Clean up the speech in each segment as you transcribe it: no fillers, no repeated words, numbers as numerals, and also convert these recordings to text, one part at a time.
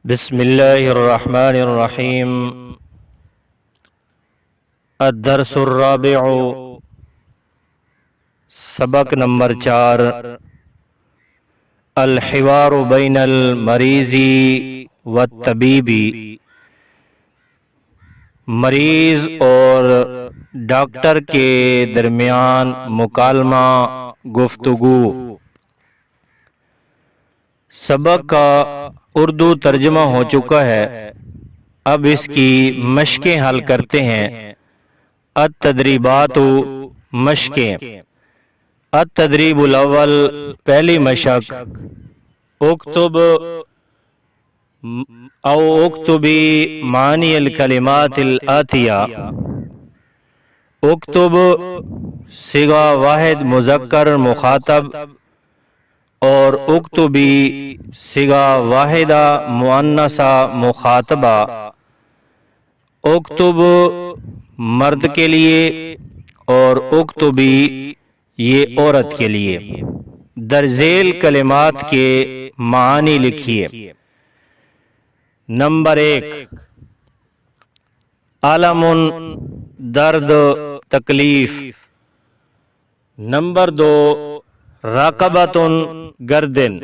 بسم اللہ الرحمن الرحیم۔ الدرس الرابع، سبق نمبر 4، الحوار بین المریض والطبیب، مریض اور ڈاکٹر کے درمیان مکالمہ گفتگو۔ سبق کا اردو ترجمہ ہو چکا ہے، اب اس کی مشقیں حل کرتے ہیں۔ التدریبات، مشقیں۔ التدریب الاول، پہلی مشق، اکتب او اکتبی معنی الکلمات الآتیہ۔ اکتب صیغہ واحد مذکر مخاطب اور اکتبی صیغہ واحدہ مؤنثہ مخاطبہ۔ اکتب مرد کے لیے اور اکتبی یہ عورت کے لیے۔ درذیل کلمات کے معانی لکھیے۔ نمبر 1، علم، درد، تکلیف۔ نمبر 2، رقبۃ، گردن۔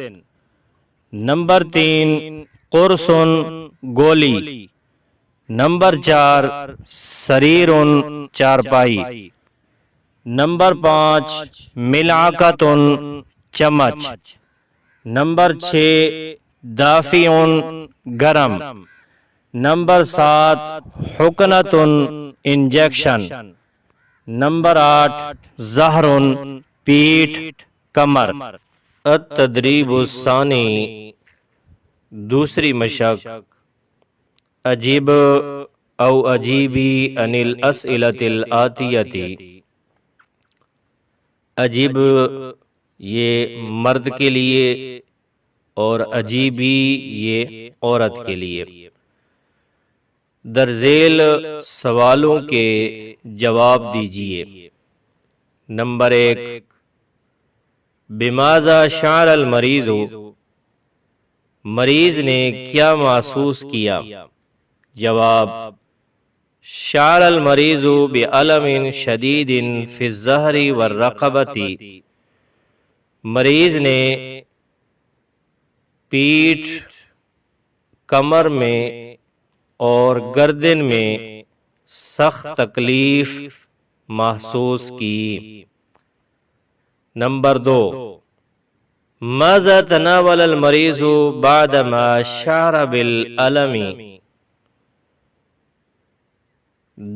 نمبر 3، قرص، گولی۔ نمبر 4، سریر، چارپائی۔ نمبر 5، ملعقۃ، چمچ۔ نمبر 6، دافع، گرم۔ Number 7، حقنۃ، injection. نمبر 8، ظہر، پیٹھ، کمر۔ التدریب الثانی، دوسری مشق، اجب او اجیبی عن الاسئلۃ الآتیہ۔ اجب یہ مرد کے لیے اور اجیبی یہ عورت کے لیے۔ درذیل سوالوں کے جواب دیجیے۔ نمبر 1، بماذا شعر المریض، مریض نے کیا محسوس کیا؟ جواب، شعر المریض بعلم شدید فی الظہر والرقبۃ، مریض نے پیٹھ، کمر میں اور گردن میں سخت تکلیف محسوس کی۔ نمبر 2، ماذا تناول المریض بعدما شعر بالألم،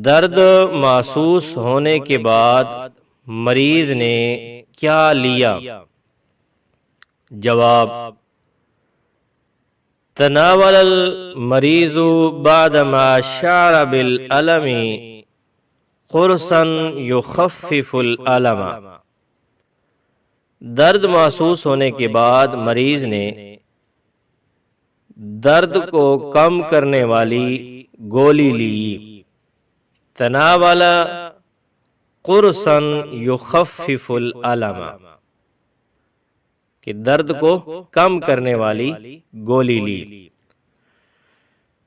درد محسوس ہونے کے بعد مریض نے کیا لیا؟ جواب، تناول المریض بعدما شعر بالألم قرصا یخفف الألم، درد محسوس ہونے کے بعد مریض نے درد کو کم کرنے والی گولی لی۔ تناول قرصا یخفف الألم، کہ درد کو کم کرنے والی گولی لی۔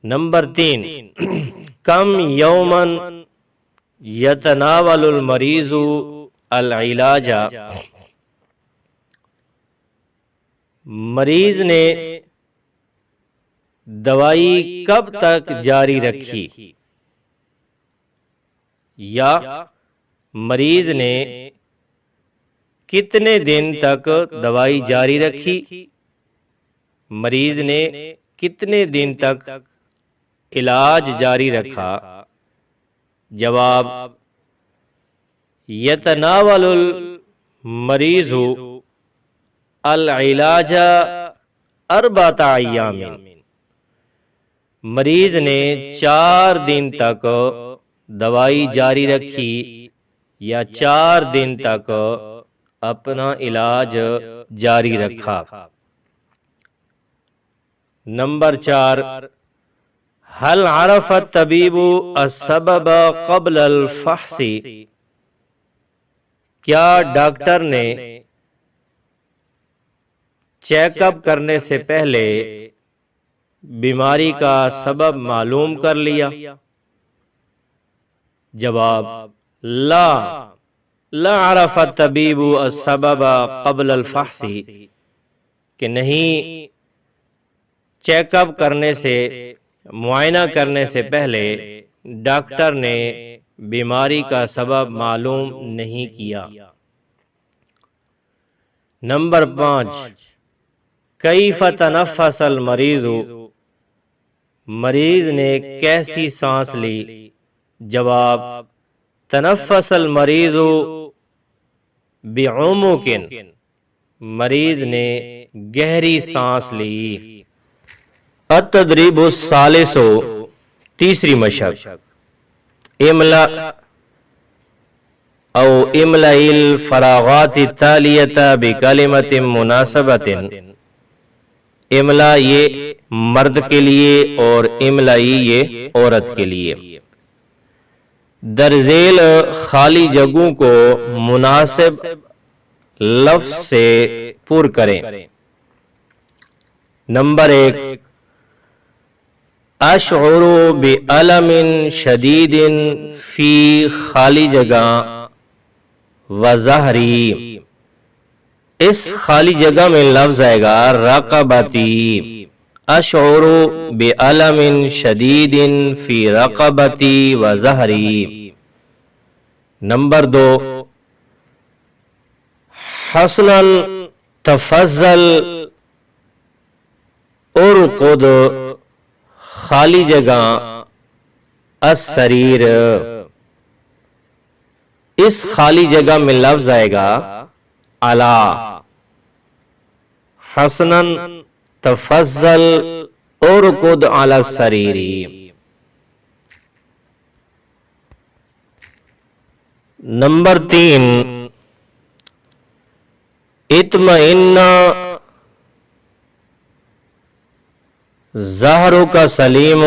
نمبر 3، کم یوما یتناول المریض العلاج، مریض نے دوائی کب تک جاری رکھی؟ یا مریض نے کتنے دن تک دوائی جاری رکھی؟ مریض نے کتنے دن تک علاج جاری رکھا؟ جواب، یتناول المریض العلاج 4 ایام، مریض نے 4 دن تک دوائی جاری رکھی یا 4 دن تک اپنا علاج جاری رکھا۔ نمبر 4، هل عرف الطبیب السبب قبل الفحص، کیا ڈاکٹر نے چیک اپ کرنے سے پہلے بیماری کا سبب معلوم کر لیا؟ جواب لا عرف الطبیب السبب قبل الفحص، کہ نہیں، چیک اپ کرنے سے، معائنہ کرنے سے پہلے ڈاکٹر نے بیماری کا سبب معلوم نہیں کیا۔ نمبر 5، کیف تنفس المریض، مریض نے کیسی سانس لی؟ جواب، تنفس المریض بعمق، مریض نے گہری سانس لی۔ التدریب الثالث، تیسری مشق، املا او املأ الفراغات التالیۃ بکلمۃ مناسبۃ، املا یہ مرد کے لیے اور املائی یہ عورت کے لیے۔ درذیل خالی جگہوں کو مناسب لفظ سے پر کریں۔ نمبر 1، اشعر بعلم شدید فی خالی جگہ وظہری، اس خالی جگہ میں لفظ آئے گا رقبتی، اشعر بعلم شدید فی رقبتی وظہری۔ نمبر 2، حسنا تفضل ارقد خالی جگہ السریر، اس خالی جگہ میں لفظ آئے گا علا، حسنا تفضل ارقد علی السریر۔ نمبر 3، اطمئن ظہرک سلیم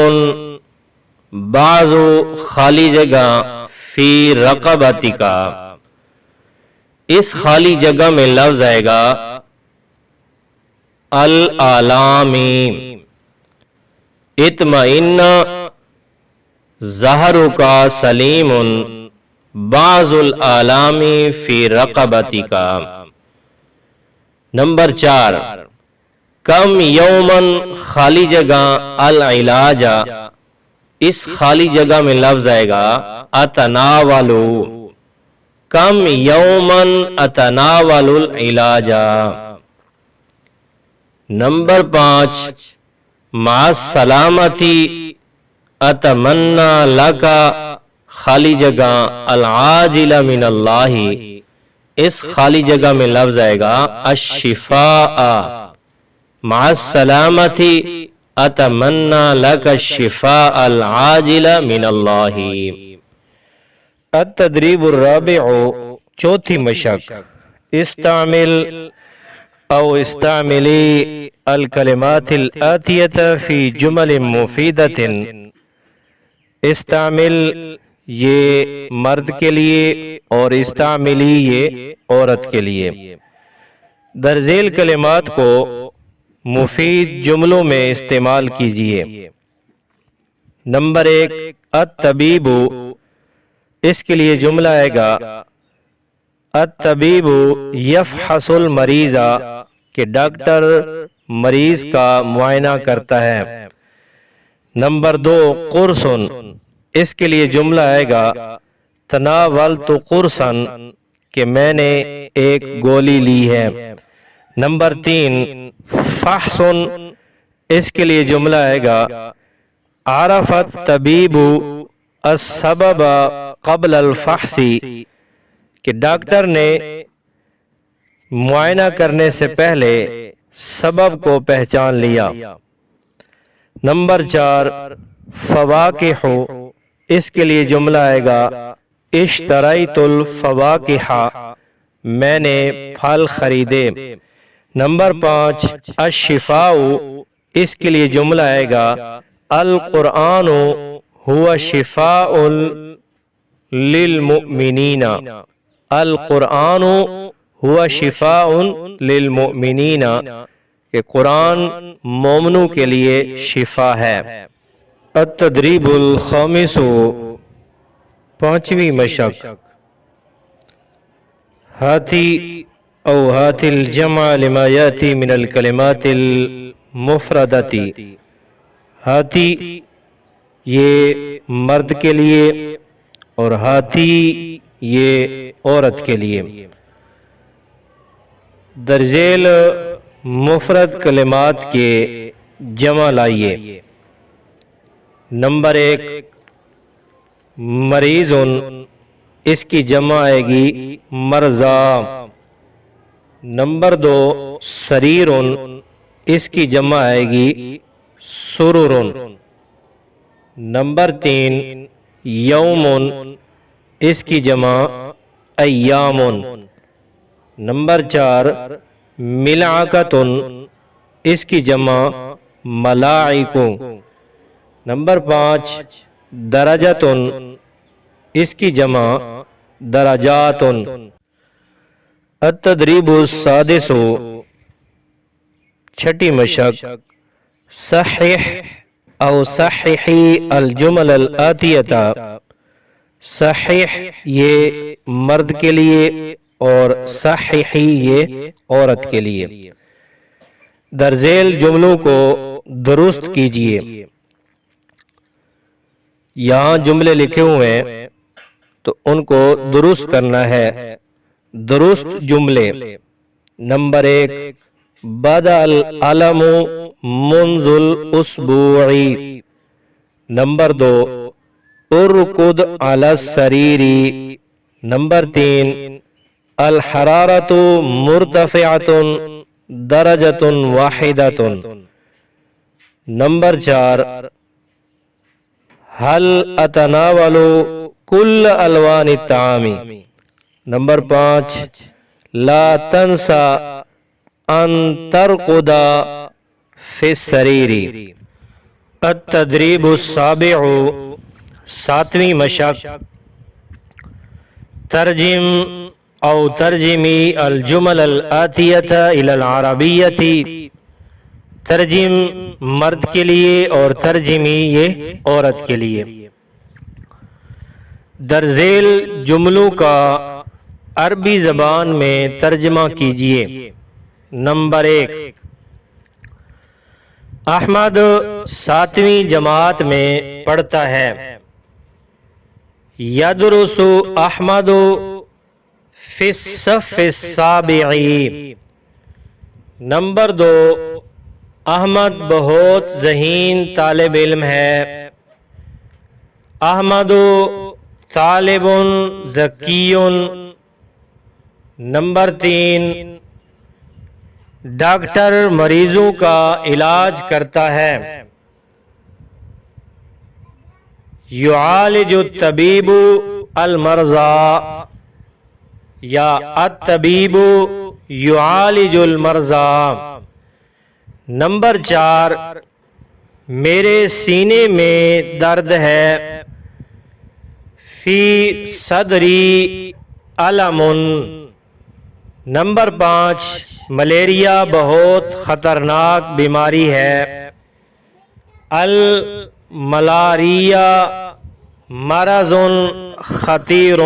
بعض خالی جگہ فی رقبتک، اس خالی جگہ میں لفظ آئے گا الآلامی، اطمئن ظہرک سلیم بعض الآلام فی رقبتک۔ نمبر 4، کم یومن خالی جگہ العلاج، اس خالی جگہ میں لفظ آئے گا اتناولو، کم یومن اتناول العلاج۔ نمبر 5، مع السلامتی اتمنى لک خالی جگہ العاجل من اللہ، اس خالی جگہ میں لفظ آئے گا الشفاء، مع السلامتی اتمنى لک الشفاء العاجل من اللہ۔ التدریب الرابع، چوتھی مشق، استعمل او استعملی الکلمات الآتیۃ فی جمل مفیدۃ، استعمل یہ مرد کے لیے اور استعملی یہ عورت کے لیے۔ درذیل کلمات کو مفید جملوں میں استعمال کیجیے۔ نمبر 1، الطبیب، اس کے لیے جملہ آئے گا الطبیب یفحص المریض، کہ ڈاکٹر مریض کا معائنہ کرتا ہے۔ نمبر 2، قرص، اس کے لیے جملہ آئے گا تناولت قرصا، کہ میں نے ایک گولی لی ہے۔ نمبر 3، فحص، اس کے لیے جملہ آئے گا عرف الطبیب السبب قبل الفحص، کہ ڈاکٹر نے معائنہ کرنے سے پہلے سبب کو پہچان لیا۔ نمبر 4، فواکہ، اس کے لیے جملہ آئے گا اشتریت الفواکہ، میں نے پھل خریدے۔ نمبر 5، الشفاء، اس کے لیے جملہ آئے گا القرآن هو شفاء للمؤمنین، القرآن هو شفاء للمؤمنین، کہ قرآن مومنوں کے لیے شفا ہے۔ التدریب الخامس، پانچویں مشق، ہاتھی او ہاتھی الجمع لما یاتی من الکلمات المفردتی، ہاتھی یہ مرد کے لیے اور ہاتھی یہ عورت کے لیے۔ درذیل مفرد کلمات کے جمع لائیے۔ نمبر 1 مریض، اس کی جمع آئے گی مرضا۔ نمبر 2 سریر، اس کی جمع آئے گی سرور۔ نمبر 3 یوم، اس کی جمع ایام۔ نمبر 4 ملعقۃ، اس کی جمع ملاعق۔ نمبر 5 درجۃ، اس کی جمع درجات۔ التدریب السادس، چھٹی مشق، صحح او صححی الجمل الآتیہ، صحیح یہ مرد کے لیے اور صححی یہ عورت کے لیے۔ درذیل جملوں کو درست کیجیے۔ یہاں جملے لکھے ہوئے ہیں تو ان کو درست کرنا ہے۔ درست جملے، نمبر 1 بدأ العلم منذ الاسبوع۔ نمبر 2 ارکض علی السریر۔ نمبر 3 الحرارۃ مرتفعۃ درجۃ واحدۃ۔ نمبر 4 هل اتناول کل الوان الطعام۔ نمبر 5 لا تنسى ان ترقد فی السریر۔ التدریب السابع، ساتویں مشق، ترجم او ترجمی الجمل الآتیہ الی العربیۃ، ترجم مرد کے لیے اور ترجمی یہ عورت کے لیے۔ درذیل جملوں کا عربی زبان میں ترجمہ کیجیے۔ نمبر 1 احمد 7ویں جماعت میں پڑھتا ہے۔ یدرس احمد فی الصف السابع۔ نمبر 2 احمد بہت ذہین طالب علم ہے۔ احمد طالب ذکی۔ نمبر 3 ڈاکٹر مریضوں کا علاج کرتا ہے۔ یعالج الطبیب المرضى یا الطبیب یعالج المرضى۔ نمبر 4 میرے سینے میں درد ہے۔ فی صدری علم۔ نمبر 5 ملیریا بہت خطرناک بیماری ہے۔ الملاریا مرض خطیر۔